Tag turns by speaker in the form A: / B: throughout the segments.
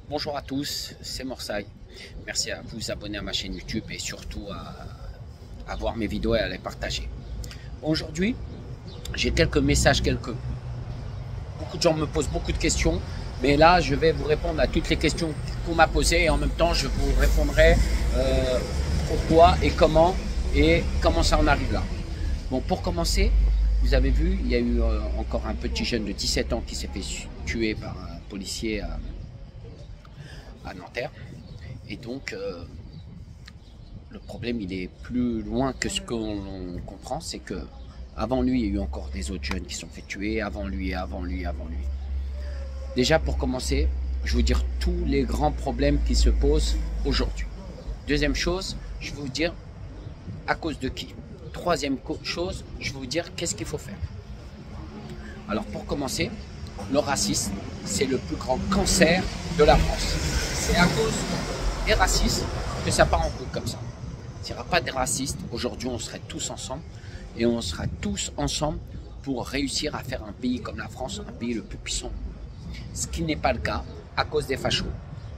A: Bonjour à tous, c'est Morsay. Merci à vous abonner à ma chaîne YouTube et surtout à voir mes vidéos et à les partager. Aujourd'hui, j'ai quelques messages, beaucoup de gens me posent beaucoup de questions, mais là, je vais vous répondre à toutes les questions qu'on m'a posées et en même temps, je vous répondrai pourquoi et comment ça en arrive là. Bon, pour commencer, vous avez vu, il y a eu encore un petit jeune de 17 ans qui s'est fait tuer par un policier à Nanterre. Et donc, le problème, il est plus loin que ce qu'on comprend, c'est que avant lui, il y a eu encore des autres jeunes qui se sont fait tuer, avant lui, avant lui, avant lui. Déjà, pour commencer, je vais vous dire tous les grands problèmes qui se posent aujourd'hui. Deuxième chose, je vais vous dire à cause de qui. Troisième chose, je vais vous dire qu'est-ce qu'il faut faire. Alors, pour commencer, le racisme, c'est le plus grand cancer de la France. C'est à cause des racistes que ça part en couille comme ça. S'il n'y aura pas de racistes, aujourd'hui on serait tous ensemble et on sera tous ensemble pour réussir à faire un pays comme la France, un pays le plus puissant. Ce qui n'est pas le cas à cause des fachos.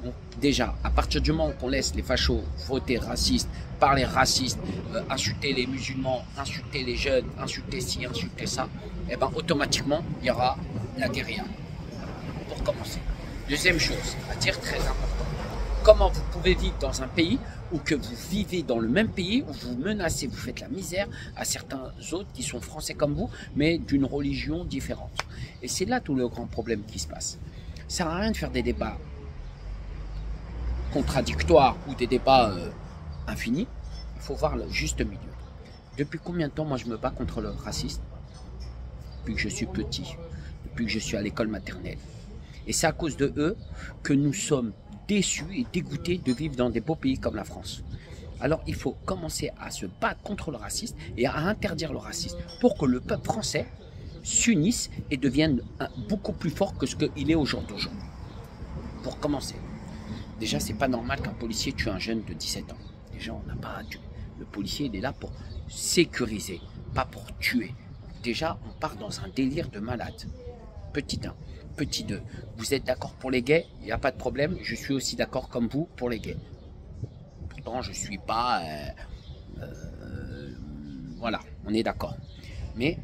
A: Donc déjà, à partir du moment qu'on laisse les fachos voter racistes, parler racistes, insulter les musulmans, insulter les jeunes, insulter ci, insulter ça, et ben automatiquement il y aura la guérilla. Pour commencer. Deuxième chose, à dire très important. Comment vous pouvez vivre dans un pays où que vous vivez dans le même pays, où vous menacez, vous faites la misère à certains autres qui sont français comme vous, mais d'une religion différente. Et c'est là tout le grand problème qui se passe. Ça ne sert à rien de faire des débats contradictoires ou des débats infinis. Il faut voir le juste milieu. Depuis combien de temps moi je me bats contre le racisme? Depuis que je suis petit, depuis que je suis à l'école maternelle. Et c'est à cause de eux que nous sommes déçus et dégoûtés de vivre dans des beaux pays comme la France. Alors il faut commencer à se battre contre le racisme et à interdire le racisme pour que le peuple français s'unisse et devienne beaucoup plus fort que ce qu'il est aujourd'hui. Pour commencer, déjà c'est pas normal qu'un policier tue un jeune de 17 ans. Déjà on n'a pas à tuer. Le policier il est là pour sécuriser, pas pour tuer. Déjà on part dans un délire de malade. Petit 1. Petit 2, vous êtes d'accord pour les gays, il n'y a pas de problème, je suis aussi d'accord comme vous pour les gays. Pourtant, je ne suis pas... voilà, on est d'accord. Mais,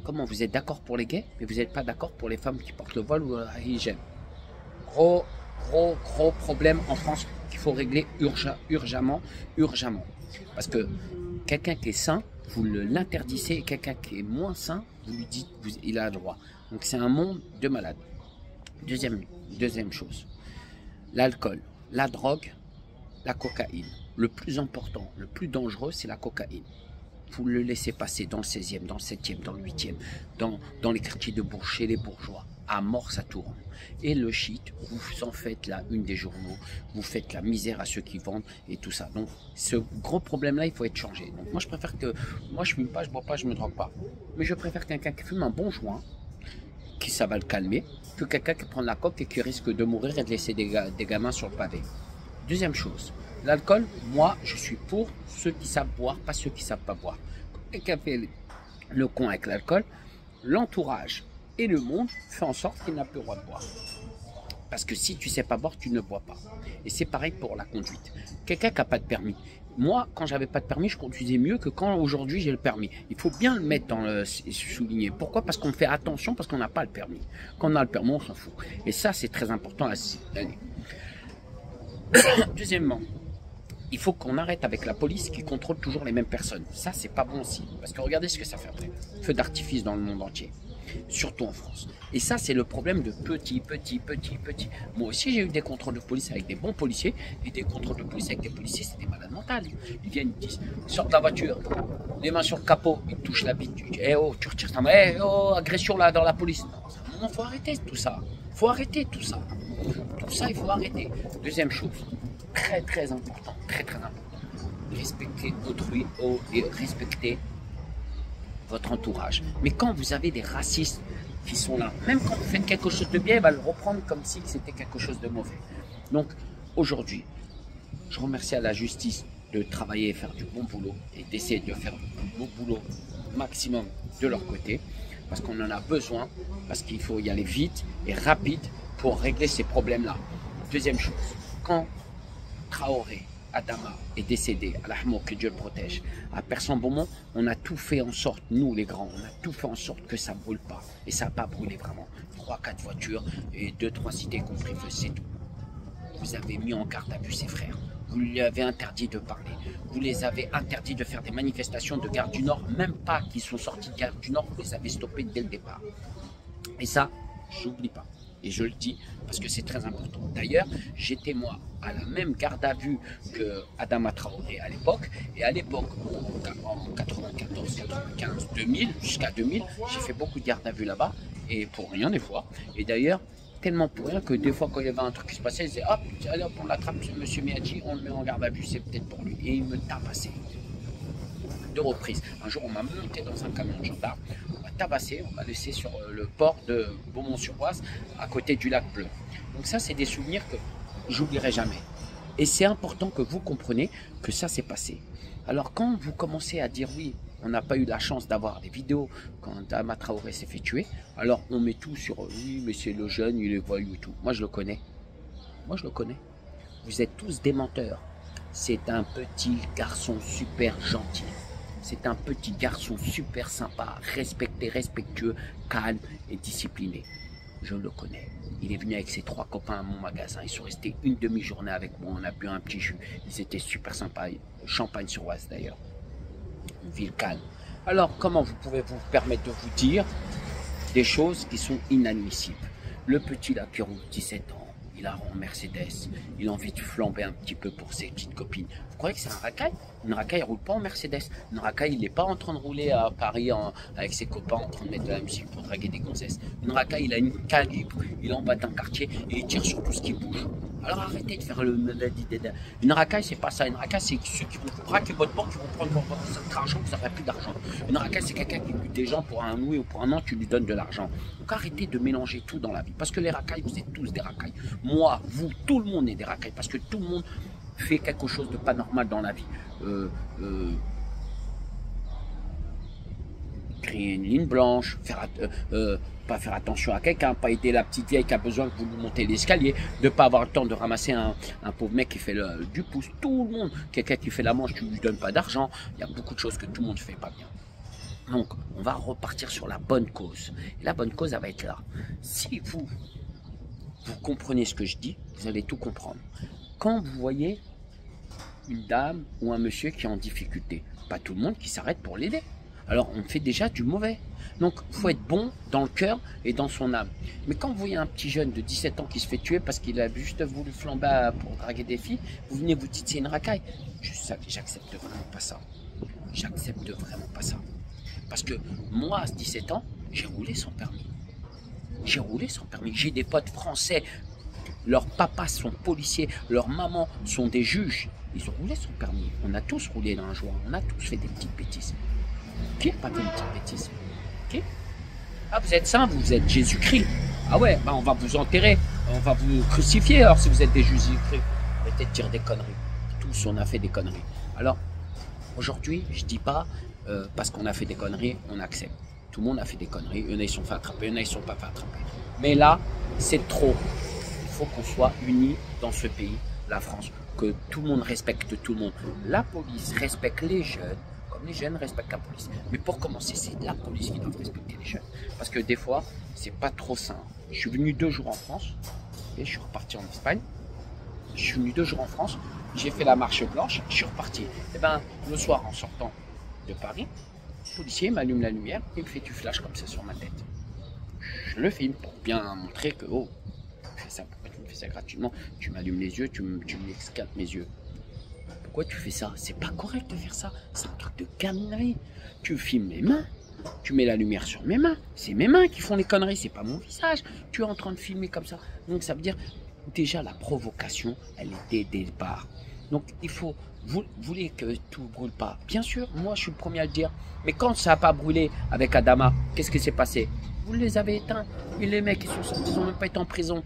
A: comment vous êtes d'accord pour les gays, mais vous n'êtes pas d'accord pour les femmes qui portent le voile ou la hijab? Gros problème en France qu'il faut régler urgemment. Parce que quelqu'un qui est sain, vous l'interdisez, et quelqu'un qui est moins sain, vous lui dites il a le droit. Donc c'est un monde de malades. Deuxième chose, l'alcool, la drogue, la cocaïne. Le plus important, le plus dangereux, c'est la cocaïne. Vous le laissez passer dans le 16e, dans le 7e, dans le 8e, dans les quartiers de Bourges, chez les bourgeois. À mort, ça tourne. Et le shit, vous en faites la une des journaux, vous faites la misère à ceux qui vendent et tout ça. Donc, ce gros problème-là, il faut être changé. Donc, moi, je préfère que... Moi, je fume pas, je bois pas, je me drogue pas. Mais je préfère quelqu'un qui fume un bon joint, qui ça va le calmer, que quelqu'un qui prend la coke et qui risque de mourir et de laisser des gamins sur le pavé. Deuxième chose, l'alcool, moi, je suis pour ceux qui savent boire, pas ceux qui savent pas boire. Quand quelqu'un fait le con avec l'alcool, l'entourage et le monde fait en sorte qu'il n'a plus le droit de boire. Parce que si tu sais pas boire, tu ne bois pas. Et c'est pareil pour la conduite. Quelqu'un qui n'a pas de permis. Moi, quand j'avais pas de permis, je conduisais mieux que quand aujourd'hui j'ai le permis. Il faut bien le mettre dans le souligner. Pourquoi? Parce qu'on fait attention, parce qu'on n'a pas le permis. Quand on a le permis, on s'en fout. Et ça, c'est très important à signaler. Deuxièmement, il faut qu'on arrête avec la police qui contrôle toujours les mêmes personnes. Ça, c'est pas bon aussi. Parce que regardez ce que ça fait après. Feu d'artifice dans le monde entier. Surtout en France. Et ça, c'est le problème de petit. Moi aussi, j'ai eu des contrôles de police avec des bons policiers et des contrôles de police avec des policiers, c'est des malades mentales. Ils viennent, ils disent, ils sortent de la voiture, les mains sur le capot, ils touchent la bite, tu dis, eh oh, tu retires ta main, eh oh, agression là dans la police. Non, il faut arrêter tout ça. Il faut arrêter tout ça. Tout ça, il faut arrêter. Deuxième chose, très important, très important. Respecter autrui et respecter votre entourage. Mais quand vous avez des racistes qui sont là, même quand vous faites quelque chose de bien, il va le reprendre comme si c'était quelque chose de mauvais. Donc aujourd'hui, je remercie à la justice de travailler et faire du bon boulot et d'essayer de faire du bon boulot maximum de leur côté, parce qu'on en a besoin, parce qu'il faut y aller vite et rapide pour régler ces problèmes-là. Deuxième chose, quand Traoré, Adama est décédé, Allahmo, que Dieu le protège, à Persan-Beaumont, on a tout fait en sorte, nous les grands, on a tout fait en sorte que ça ne brûle pas. Et ça n'a pas brûlé vraiment. 3-4 voitures et 2-3 cités compris feu, c'est tout. Vous avez mis en garde à vue ses frères. Vous lui avez interdit de parler. Vous les avez interdit de faire des manifestations de Gare du Nord, même pas qu'ils sont sortis de Gare du Nord, vous les avez stoppés dès le départ. Et ça, j'oublie pas. Et je le dis parce que c'est très important. D'ailleurs, j'étais moi à la même garde à vue que Adama Traoré à l'époque. Et à l'époque, en 94, 95, 2000, jusqu'à 2000, j'ai fait beaucoup de garde à vue là-bas. Et pour rien des fois. Et d'ailleurs, tellement pour rien que des fois quand il y avait un truc qui se passait, ils disaient hop, allez hop, on l'attrape, monsieur Miyagi, on le met en garde à vue, c'est peut-être pour lui. Et il me tabassait. 2 reprises. Un jour, on m'a monté dans un camion de gendarme, on m'a tabassé, on m'a laissé sur le port de Beaumont-sur-Oise, à côté du lac Bleu. Donc ça, c'est des souvenirs que j'oublierai jamais. Et c'est important que vous compreniez que ça s'est passé. Alors quand vous commencez à dire oui, on n'a pas eu la chance d'avoir des vidéos quand Adama Traoré s'est fait tuer, alors on met tout sur oui, mais c'est le jeune, il est voyou et tout. Moi, je le connais. Moi, je le connais. Vous êtes tous des menteurs. C'est un petit garçon super gentil. C'est un petit garçon super sympa, respecté, respectueux, calme et discipliné. Je le connais. Il est venu avec ses 3 copains à mon magasin. Ils sont restés une demi-journée avec moi. On a bu un petit jus. Ils étaient super sympas. Champagne-sur-Oise d'ailleurs. Une ville calme. Alors, comment vous pouvez vous permettre de vous dire des choses qui sont inadmissibles? Le petit là qui roule 17 ans, il a en Mercedes, il a envie de flamber un petit peu pour ses petites copines. Vous croyez que c'est un racaille? Une racaille, il ne roule pas en Mercedes. Une racaille, il n'est pas en train de rouler à Paris avec ses copains en train de mettre de la musique pour draguer des gonzesses. Une racaille, il a une calibre, il embatte un quartier et il tire sur tout ce qui bouge. Alors arrêtez de faire le... Une racaille, c'est pas ça. Une racaille, c'est ceux qui vont vous braquer votre banque, qui vont prendre votre argent, vous n'aurez plus d'argent. Une racaille, c'est quelqu'un qui bute des gens pour un oui ou pour un an, tu lui donnes de l'argent. Donc arrêtez de mélanger tout dans la vie. Parce que les racailles, vous êtes tous des racailles. Moi, vous, tout le monde est des racailles. Parce que tout le monde fait quelque chose de pas normal dans la vie. Créer une ligne blanche, pas faire attention à quelqu'un, pas aider la petite vieille qui a besoin que vous lui montez l'escalier, de pas avoir le temps de ramasser un pauvre mec qui fait du pouce, tout le monde, quelqu'un qui fait la manche, tu lui donnes pas d'argent, il y a beaucoup de choses que tout le monde ne fait pas bien. Donc, on va repartir sur la bonne cause. Et la bonne cause, elle va être là. Si vous comprenez ce que je dis, vous allez tout comprendre. Quand vous voyez une dame ou un monsieur qui est en difficulté, pas tout le monde qui s'arrête pour l'aider. Alors on fait déjà du mauvais. Donc il faut être bon dans le cœur et dans son âme. Mais quand vous voyez un petit jeune de 17 ans qui se fait tuer parce qu'il a juste voulu flamber pour draguer des filles, vous venez vous dites c'est une racaille. J'accepte vraiment pas ça. J'accepte vraiment pas ça. Parce que moi à 17 ans, j'ai roulé sans permis. J'ai roulé sans permis. J'ai des potes français. Leurs papas sont policiers, leurs mamans sont des juges. Ils ont roulé sans permis. On a tous roulé dans un joint. On a tous fait des petites bêtises. Qui n'a pas fait une petite bêtise? Qui? Ah, vous êtes saint, vous êtes Jésus-Christ. Ah ouais, bah on va vous enterrer. On va vous crucifier alors si vous êtes des Jésus-Christ. Arrêtez de dire des conneries. Tous, on a fait des conneries. Alors, aujourd'hui, je dis pas parce qu'on a fait des conneries, on accepte. Tout le monde a fait des conneries. Il y en a, ils sont fait attraper. Il y en a, ils sont pas fait attraper. Mais là, c'est trop. Il faut qu'on soit unis dans ce pays, la France. Que tout le monde respecte tout le monde. La police respecte les jeunes, comme les jeunes respectent la police. Mais pour commencer, c'est la police qui doit respecter les jeunes. Parce que des fois, c'est pas trop sain. Je suis venu 2 jours en France, et je suis reparti en Espagne. Je suis venu 2 jours en France, j'ai fait la marche blanche, je suis reparti. Et ben, le soir, en sortant de Paris, le policier m'allume la lumière et me fait du flash comme ça sur ma tête. Je le filme pour bien montrer que, oh, tu fais ça, pourquoi tu me fais ça gratuitement? Tu m'allumes les yeux, tu m'escaltes mes yeux. Pourquoi tu fais ça? C'est pas correct de faire ça. C'est un truc de gaminerie. Tu filmes mes mains, tu mets la lumière sur mes mains. C'est mes mains qui font les conneries, c'est pas mon visage. Tu es en train de filmer comme ça. Donc ça veut dire, déjà la provocation, elle est dès le départ. Donc il faut, vous voulez que tout ne brûle pas. Bien sûr, moi je suis le premier à le dire. Mais quand ça n'a pas brûlé avec Adama, qu'est-ce qui s'est passé? Vous les avez éteints. Et les mecs, ils n'ont même pas été en prison.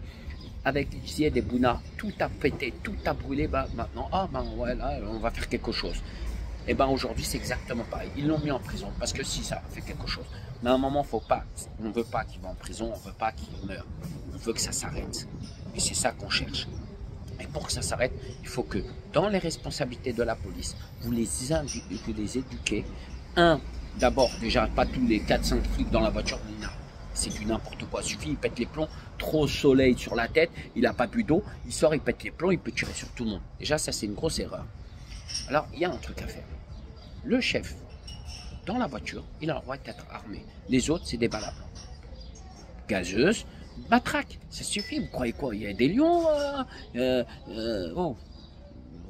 A: Avec Zied et Bouna, tout a pété, tout a brûlé. Bah, maintenant, ouais, là, on va faire quelque chose. Et ben aujourd'hui, c'est exactement pareil. Ils l'ont mis en prison parce que si ça fait quelque chose. Mais à un moment, faut pas. On ne veut pas qu'il va en prison, on ne veut pas qu'il meure. On veut que ça s'arrête. Et c'est ça qu'on cherche. pour que ça s'arrête, il faut que dans les responsabilités de la police, vous les éduquez. D'abord, déjà, pas tous les 4-5 flics dans la voiture, c'est du n'importe quoi. Il suffit, il pète les plombs, trop soleil sur la tête, il n'a pas bu d'eau, il sort, il pète les plombs, il peut tirer sur tout le monde. Déjà, ça, c'est une grosse erreur. Alors, il y a un truc à faire. Le chef, dans la voiture, il a le droit d'être armé. Les autres, c'est des balles à blanc. Gazeuse, matraque, ça suffit. Vous croyez quoi? Il y a des lions oh,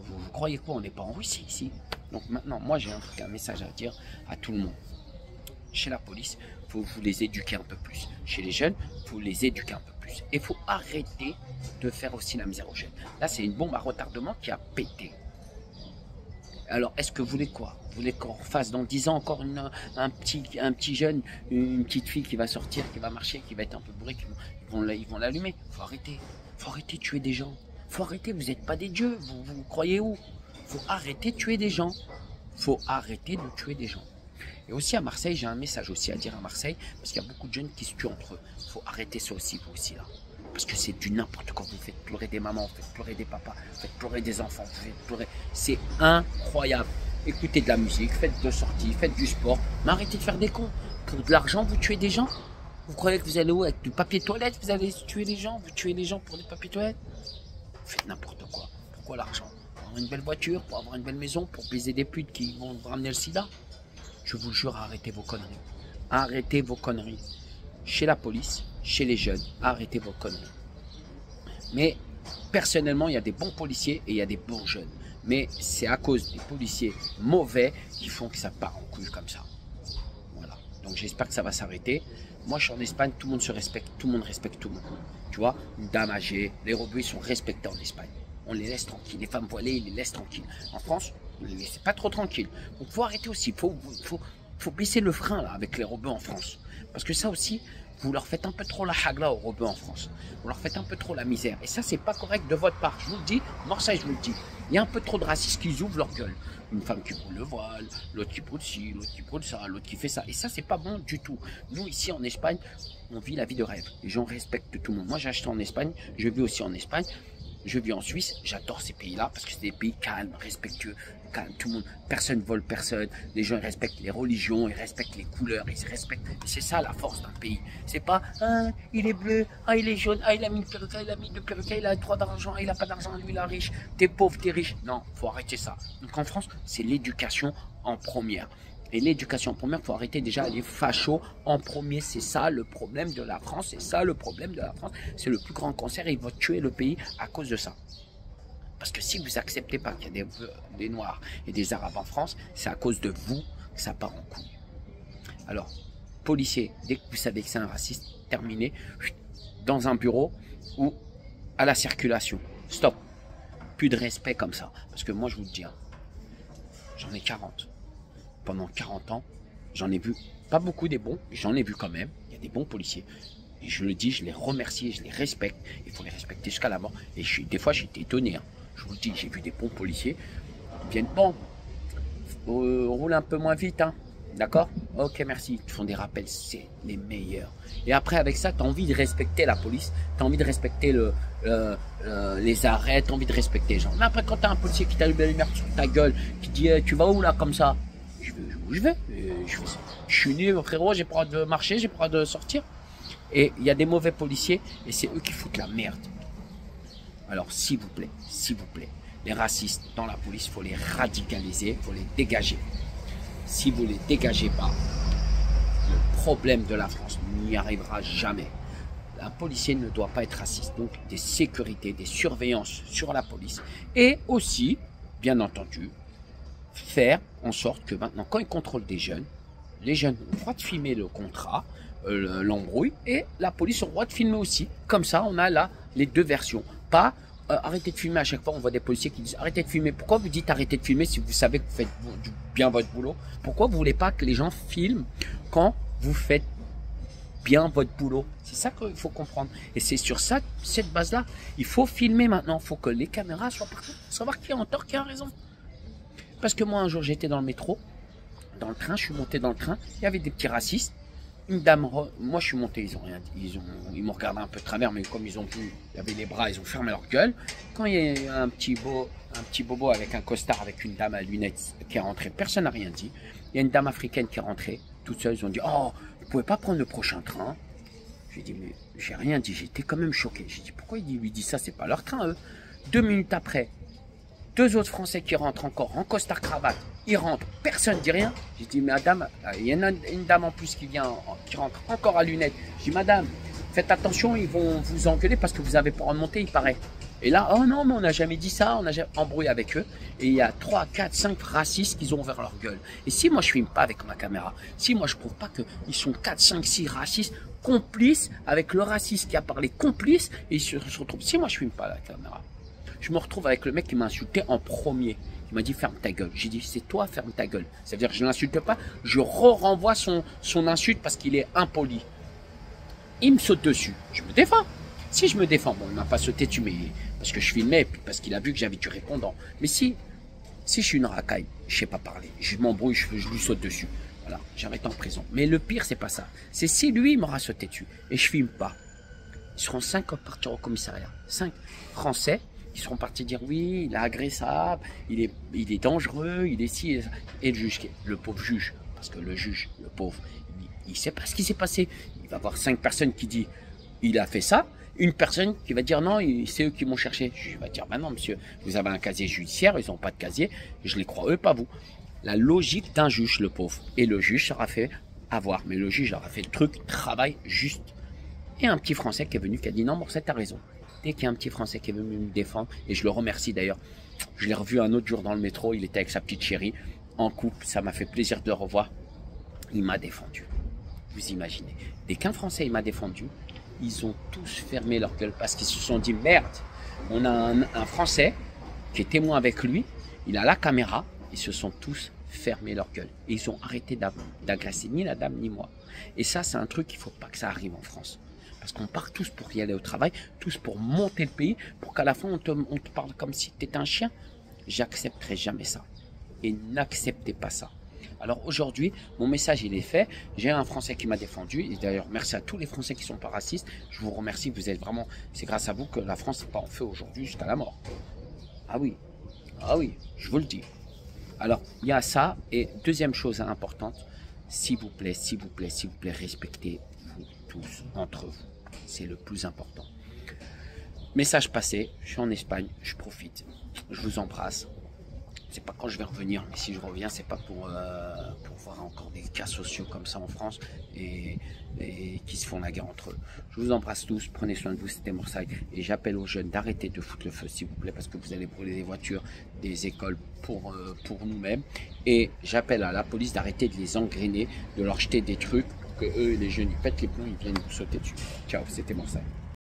A: vous croyez quoi? On n'est pas en Russie ici. Donc maintenant, moi j'ai un message à dire à tout le monde. Chez la police, il faut vous les éduquer un peu plus. Chez les jeunes, il faut les éduquer un peu plus. Et il faut arrêter de faire aussi la misère aux jeunes. Là, c'est une bombe à retardement qui a pété. Alors, est-ce que vous voulez quoi? Vous voulez qu'on fasse dans 10 ans encore un petit jeune, une petite fille qui va sortir, qui va marcher, qui va être un peu bourré, ils vont l'allumer. Faut arrêter. Faut arrêter de tuer des gens. Faut arrêter, vous n'êtes pas des dieux. Vous croyez où? Faut arrêter de tuer des gens. Faut arrêter de tuer des gens. Et aussi à Marseille, j'ai un message aussi à dire à Marseille, parce qu'il y a beaucoup de jeunes qui se tuent entre eux. Faut arrêter ça aussi, vous aussi là. Parce que c'est du n'importe quoi. Vous faites pleurer des mamans, vous faites pleurer des papas, vous faites pleurer des enfants, vous faites pleurer. C'est incroyable. Écoutez de la musique, faites de sorties, faites du sport, mais arrêtez de faire des cons. Pour de l'argent, vous tuez des gens. Vous croyez que vous allez où? Avec du papier toilette, vous allez tuer les gens? Vous tuez les gens pour du papier toilette? Vous faites n'importe quoi. Pourquoi l'argent? Pour avoir une belle voiture, pour avoir une belle maison, pour baiser des putes qui vont vous ramener le sida? Je vous jure, arrêtez vos conneries. Arrêtez vos conneries. Chez la police, chez les jeunes, arrêtez vos conneries. Mais personnellement, il y a des bons policiers et il y a des bons jeunes. Mais c'est à cause des policiers mauvais qui font que ça part en couille comme ça. Voilà. Donc j'espère que ça va s'arrêter. Moi, je suis en Espagne, tout le monde se respecte, tout le monde respecte tout le monde. Tu vois, une dame âgée, les robots, ils sont respectés en Espagne. On les laisse tranquilles. Les femmes voilées, ils les laissent tranquilles. En France, on les laisse pas trop tranquilles. Donc, il faut arrêter aussi. Faut baisser le frein là avec les robots en France. Parce que ça aussi, vous leur faites un peu trop la hagla aux robots en France. Vous leur faites un peu trop la misère. Et ça, c'est pas correct de votre part. Je vous le dis, Marseille, je vous le dis. Il y a un peu trop de racistes qui ouvrent leur gueule. Une femme qui brûle le voile, l'autre qui brûle ci, l'autre qui brûle ça, l'autre qui fait ça. Et ça, c'est pas bon du tout. Nous, ici en Espagne, on vit la vie de rêve. Les gens respectent tout le monde. Moi, j'ai acheté en Espagne, je vis aussi en Espagne. Je vis en Suisse, j'adore ces pays-là parce que c'est des pays calmes, respectueux, calmes, tout le monde, personne ne vole personne, les gens ils respectent les religions, ils respectent les couleurs, ils respectent, c'est ça la force d'un pays. C'est pas, ah, il est bleu, ah, il est jaune, ah, il a mis le perroquet, il a mis le perroquet, il a trop d'argent, il a pas d'argent, lui il est riche, t'es pauvre, t'es riche. Non, faut arrêter ça. Donc en France, c'est l'éducation en première. Et l'éducation en première, il faut arrêter déjà les fachos en premier. C'est ça le problème de la France. C'est ça le problème de la France. C'est le plus grand cancer et il va tuer le pays à cause de ça. Parce que si vous n'acceptez pas qu'il y a des Noirs et des Arabes en France, c'est à cause de vous que ça part en couille. Alors, policiers, dès que vous savez que c'est un raciste, terminé, dans un bureau ou à la circulation. Stop. Plus de respect comme ça. Parce que moi, je vous le dis, hein, j'en ai 40. Pendant 40 ans, j'en ai vu pas beaucoup des bons, mais j'en ai vu quand même. Il y a des bons policiers. Et je le dis, je les remercie, je les respecte. Il faut les respecter jusqu'à la mort. Et des fois, j'étais étonné. Hein. Je vous le dis, j'ai vu des bons policiers. Ils viennent, bon, roule un peu moins vite. Hein. D'accord? Ok, merci. Ils font des rappels, c'est les meilleurs. Et après, avec ça, tu as envie de respecter la police. Tu as envie de respecter les arrêts. Tu as envie de respecter les gens. Mais après, quand tu as un policier qui t'allume la lumière sur ta gueule, qui dit tu vas où là, comme ça? Je vais. Je suis né, frérot, j'ai pas le droit de marcher, j'ai pas le droit de sortir. Et il y a des mauvais policiers et c'est eux qui foutent la merde. Alors, s'il vous plaît, les racistes dans la police, il faut les radicaliser, il faut les dégager. Si vous les dégagez pas, le problème de la France n'y arrivera jamais. Un policier ne doit pas être raciste. Donc, des sécurités, des surveillances sur la police. Et aussi, bien entendu, faire en sorte que maintenant, quand ils contrôlent des jeunes, les jeunes ont le droit de filmer le contrat, l'embrouille, et la police a le droit de filmer aussi. Comme ça, on a là les deux versions. Pas arrêtez de filmer à chaque fois, on voit des policiers qui disent arrêtez de filmer. Pourquoi vous dites arrêtez de filmer si vous savez que vous faites bien votre boulot? Pourquoi vous voulez pas que les gens filment quand vous faites bien votre boulot? C'est ça qu'il faut comprendre. Et c'est sur ça, cette base-là, il faut filmer maintenant. Il faut que les caméras soient partout pour savoir qui a tort, qui a raison. Parce que moi, un jour, j'étais dans le métro, dans le train, je suis monté dans le train, il y avait des petits racistes, une dame, moi je suis monté, ils ont rien dit, ils m'ont regardé un peu de travers, mais comme ils ont pu, il y avait les bras, ils ont fermé leur gueule. Quand il y a un petit bobo avec un costard, avec une dame à lunettes qui est rentrée, personne n'a rien dit. Il y a une dame africaine qui est rentrée, toute seule, ils ont dit, oh, vous pouvez pas prendre le prochain train. J'ai dit, mais j'ai rien dit, j'étais quand même choqué. J'ai dit, pourquoi il lui dit ça, c'est pas leur train, eux. 2 minutes après, 2 autres Français qui rentrent encore en costard cravate, ils rentrent, personne ne dit rien. J'ai dit, madame, il y en a une dame en plus qui rentre encore à lunettes. J'ai dit, madame, faites attention, ils vont vous engueuler parce que vous avez pas remonté, il paraît. Et là, oh non, mais on n'a jamais dit ça, on a jamais embrouillé avec eux. Et il y a 3, 4, 5 racistes qui ont ouvert leur gueule. Et si moi je filme pas avec ma caméra, si moi je prouve pas qu'ils sont 4, 5, 6 racistes, complices, avec le raciste qui a parlé complice, et ils se retrouvent, si moi je filme pas la caméra, je me retrouve avec le mec qui m'a insulté en premier. Il m'a dit ferme ta gueule. J'ai dit c'est toi, ferme ta gueule. Ça veut dire que je ne l'insulte pas, je renvoie son insulte parce qu'il est impoli. Il me saute dessus. Je me défends. Si je me défends, bon, il ne m'a pas sauté dessus, mais parce que je filmais, puis parce qu'il a vu que j'avais du répondant. Mais si je suis une racaille, je ne sais pas parler, je m'embrouille, je lui saute dessus. Voilà, j'arrête en prison. Mais le pire, c'est pas ça. C'est si lui m'aura sauté dessus et je filme pas. Ils seront 5 à partir au commissariat. 5 Français. Ils seront partis dire oui, il est agressable, il est dangereux, il est ci. Et le pauvre juge, parce que le juge, le pauvre, il ne sait pas ce qui s'est passé. Il va avoir 5 personnes qui disent il a fait ça, une personne qui va dire non, c'est eux qui m'ont cherché. Je vais dire ben non monsieur, vous avez un casier judiciaire, ils n'ont pas de casier, je les crois eux, pas vous. La logique d'un juge, le pauvre. Et le juge sera fait avoir, mais le juge aura fait le truc, travail juste. Et un petit Français qui est venu, qui a dit non, Morcet, t'as raison. Dès qu'il y a un petit Français qui est venu me défendre, et je le remercie d'ailleurs, je l'ai revu un autre jour dans le métro, il était avec sa petite chérie, en couple, ça m'a fait plaisir de le revoir. Il m'a défendu. Vous imaginez. Dès qu'un Français il m'a défendu, ils ont tous fermé leur gueule parce qu'ils se sont dit merde, on a un Français qui est témoin avec lui, il a la caméra, ils se sont tous fermé leur gueule. Et ils ont arrêté d'agresser ni la dame ni moi. Et ça, c'est un truc, il ne faut pas que ça arrive en France. Parce qu'on part tous pour y aller au travail, tous pour monter le pays, pour qu'à la fin on te parle comme si tu étais un chien. J'accepterai jamais ça. Et n'acceptez pas ça. Alors aujourd'hui, mon message il est fait. J'ai un Français qui m'a défendu. Et d'ailleurs, merci à tous les Français qui sont pas racistes. Je vous remercie, vous êtes vraiment... C'est grâce à vous que la France n'est pas en feu aujourd'hui jusqu'à la mort. Ah oui, je vous le dis. Alors, il y a ça. Et deuxième chose importante, s'il vous plaît, respectez-vous tous entre vous. C'est le plus important. Message passé, je suis en Espagne, je profite. Je vous embrasse. C'est pas quand je vais revenir, mais si je reviens, c'est pas pour voir encore des cas sociaux comme ça en France et qui se font la guerre entre eux. Je vous embrasse tous, prenez soin de vous, c'était Morcet. Et j'appelle aux jeunes d'arrêter de foutre le feu, s'il vous plaît, parce que vous allez brûler des voitures, des écoles pour nous-mêmes. Et j'appelle à la police d'arrêter de les engrainer, de leur jeter des trucs pour que eux, les jeunes, ils pètent les plombs, ils viennent vous sauter dessus. Ciao, c'était Morcet.